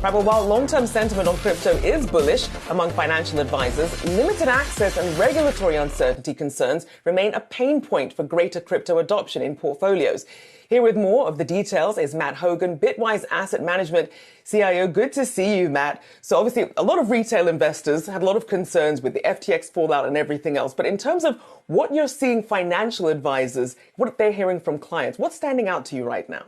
Right, well, while long-term sentiment on crypto is bullish among financial advisors, limited access and regulatory uncertainty concerns remain a pain point for greater crypto adoption in portfolios. Here with more of the details is Matt Hougan, Bitwise Asset Management CIO. Good to see you, Matt. So obviously, a lot of retail investors had a lot of concerns with the FTX fallout and everything else. But in terms of what you're seeing financial advisors, what they're hearing from clients, what's standing out to you right now?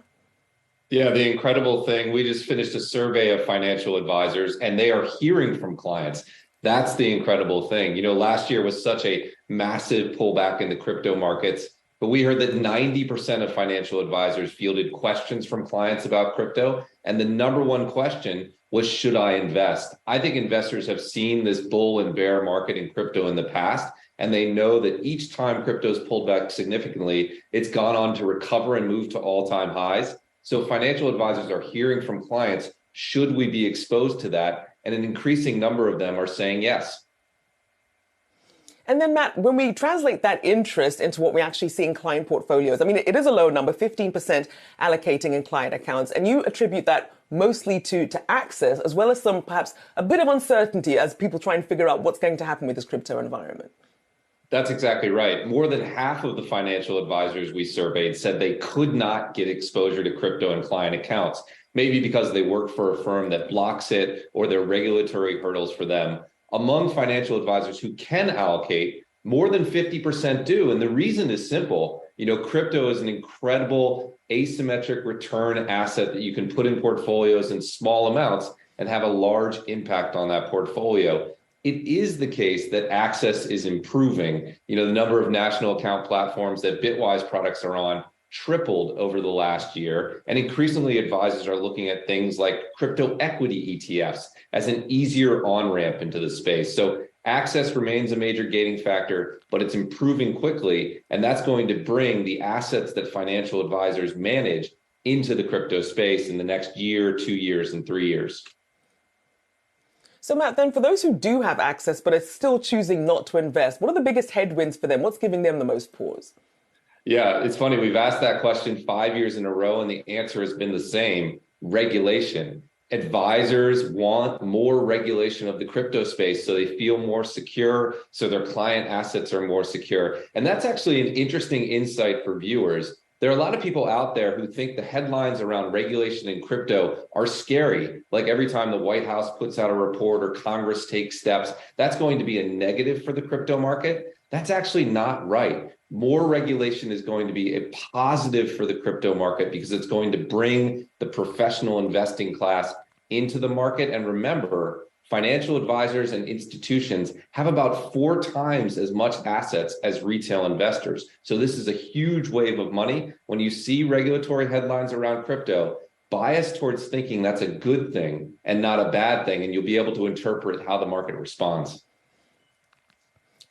Yeah, the incredible thing, we just finished a survey of financial advisors and they are hearing from clients. That's the incredible thing. You know, last year was such a massive pullback in the crypto markets, but we heard that 90% of financial advisors fielded questions from clients about crypto. And the number one question was, should I invest? I think investors have seen this bull and bear market in crypto in the past, and they know that each time crypto's pulled back significantly, it's gone on to recover and move to all-time highs. So financial advisors are hearing from clients, should we be exposed to that? And an increasing number of them are saying yes. And then, Matt, when we translate that interest into what we actually see in client portfolios, I mean, it is a low number, 15% allocating in client accounts, and you attribute that mostly to access, as well as some, perhaps, a bit of uncertainty as people try and figure out what's going to happen with this crypto environment. That's exactly right. More than half of the financial advisors we surveyed said they could not get exposure to crypto in client accounts, maybe because they work for a firm that blocks it or there are regulatory hurdles for them. Among financial advisors who can allocate, more than 50% do. And the reason is simple. You know, crypto is an incredible asymmetric return asset that you can put in portfolios in small amounts and have a large impact on that portfolio. It is the case that access is improving. You know, the number of national account platforms that Bitwise products are on tripled over the last year. And increasingly advisors are looking at things like crypto equity ETFs as an easier on-ramp into the space. So access remains a major gating factor, but it's improving quickly. And that's going to bring the assets that financial advisors manage into the crypto space in the next year, 2 years, and 3 years. So, Matt, then for those who do have access but are still choosing not to invest, what are the biggest headwinds for them? What's giving them the most pause? Yeah, it's funny. We've asked that question 5 years in a row, and the answer has been the same: regulation. Advisors want more regulation of the crypto space so they feel more secure, so their client assets are more secure. And that's actually an interesting insight for viewers. There are a lot of people out there who think the headlines around regulation in crypto are scary. Like every time the White House puts out a report or Congress takes steps, that's going to be a negative for the crypto market. That's actually not right. More regulation is going to be a positive for the crypto market because it's going to bring the professional investing class into the market. And remember, financial advisors and institutions have about 4 times as much assets as retail investors. So this is a huge wave of money. When you see regulatory headlines around crypto, bias towards thinking that's a good thing and not a bad thing, and you'll be able to interpret how the market responds.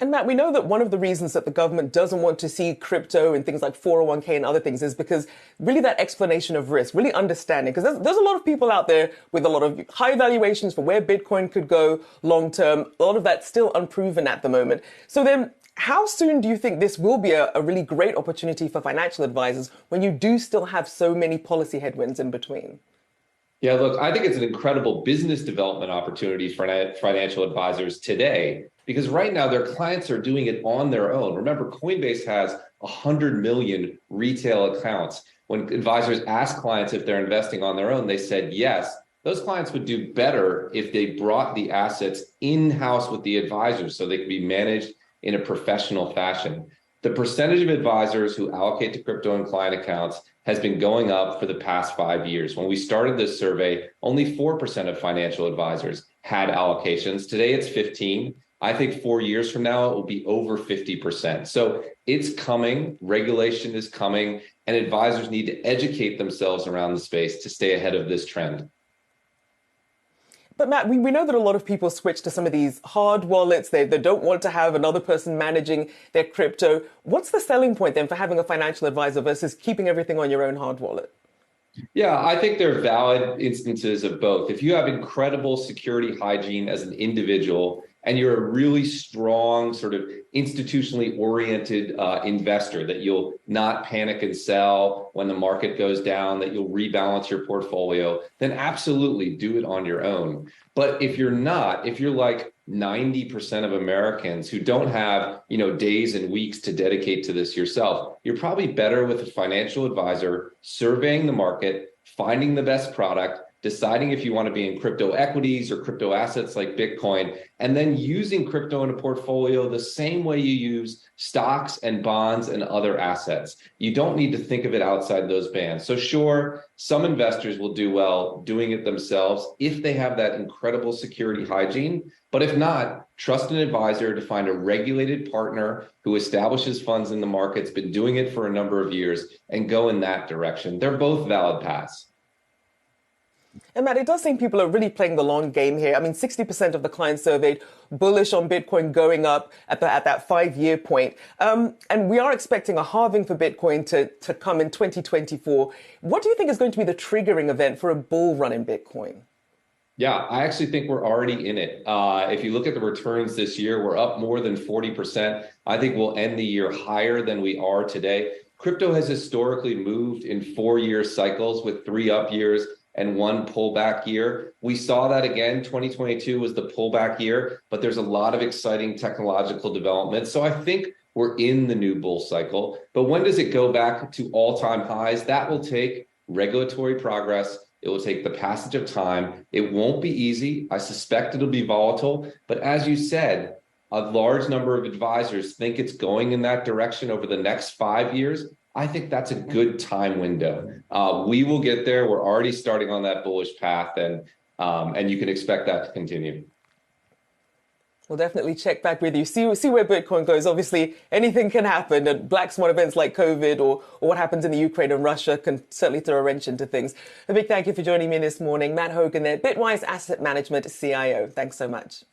And Matt, we know that one of the reasons that the government doesn't want to see crypto and things like 401k and other things is because really that explanation of risk, really understanding, because there's a lot of people out there with a lot of high valuations for where Bitcoin could go long term. A lot of that's still unproven at the moment. So then how soon do you think this will be a really great opportunity for financial advisors when you do still have so many policy headwinds in between? Yeah, look, I think it's an incredible business development opportunity for financial advisors today, because right now their clients are doing it on their own. Remember, Coinbase has 100 million retail accounts. When advisors ask clients if they're investing on their own, they said yes. Those clients would do better if they brought the assets in-house with the advisors so they could be managed in a professional fashion. The percentage of advisors who allocate to crypto and client accounts has been going up for the past 5 years. When we started this survey, only 4% of financial advisors had allocations. Today it's 15. I think 4 years from now, it will be over 50%. So it's coming, regulation is coming, and advisors need to educate themselves around the space to stay ahead of this trend. But Matt, we know that a lot of people switch to some of these hard wallets. They don't want to have another person managing their crypto. What's the selling point then for having a financial advisor versus keeping everything on your own hard wallet? Yeah, I think there are valid instances of both. If you have incredible security hygiene as an individual and you're a really strong sort of institutionally oriented investor, that you'll not panic and sell when the market goes down, that you'll rebalance your portfolio, then absolutely do it on your own. But if you're not, if you're like 90% of Americans who don't have, days and weeks to dedicate to this yourself, you're probably better with a financial advisor surveying the market, finding the best product, deciding if you want to be in crypto equities or crypto assets like Bitcoin, and then using crypto in a portfolio the same way you use stocks and bonds and other assets. You don't need to think of it outside those bands. So sure, some investors will do well doing it themselves if they have that incredible security hygiene. But if not, trust an advisor to find a regulated partner who establishes funds in the market's been doing it for a number of years, and go in that direction. They're both valid paths. And Matt, it does seem people are really playing the long game here. I mean, 60% of the clients surveyed bullish on Bitcoin going up at that 5-year point. And we are expecting a halving for Bitcoin to come in 2024. What do you think is going to be the triggering event for a bull run in Bitcoin? Yeah, I actually think we're already in it. If you look at the returns this year, we're up more than 40%. I think we'll end the year higher than we are today. Crypto has historically moved in 4-year cycles with 3 up years and 1 pullback year. We saw that again. 2022 was the pullback year, but there's a lot of exciting technological development. So I think we're in the new bull cycle. But when does it go back to all-time highs? That will take regulatory progress. It will take the passage of time. It won't be easy. I suspect it'll be volatile. But as you said, a large number of advisors think it's going in that direction over the next 5 years. I think that's a good time window. We will get there. We're already starting on that bullish path, and you can expect that to continue. We'll definitely check back with you. See where Bitcoin goes. Obviously, anything can happen, and black swan events like COVID or what happens in the Ukraine and Russia can certainly throw a wrench into things. A big thank you for joining me this morning. Matt Hougan there, Bitwise Asset Management CIO. Thanks so much.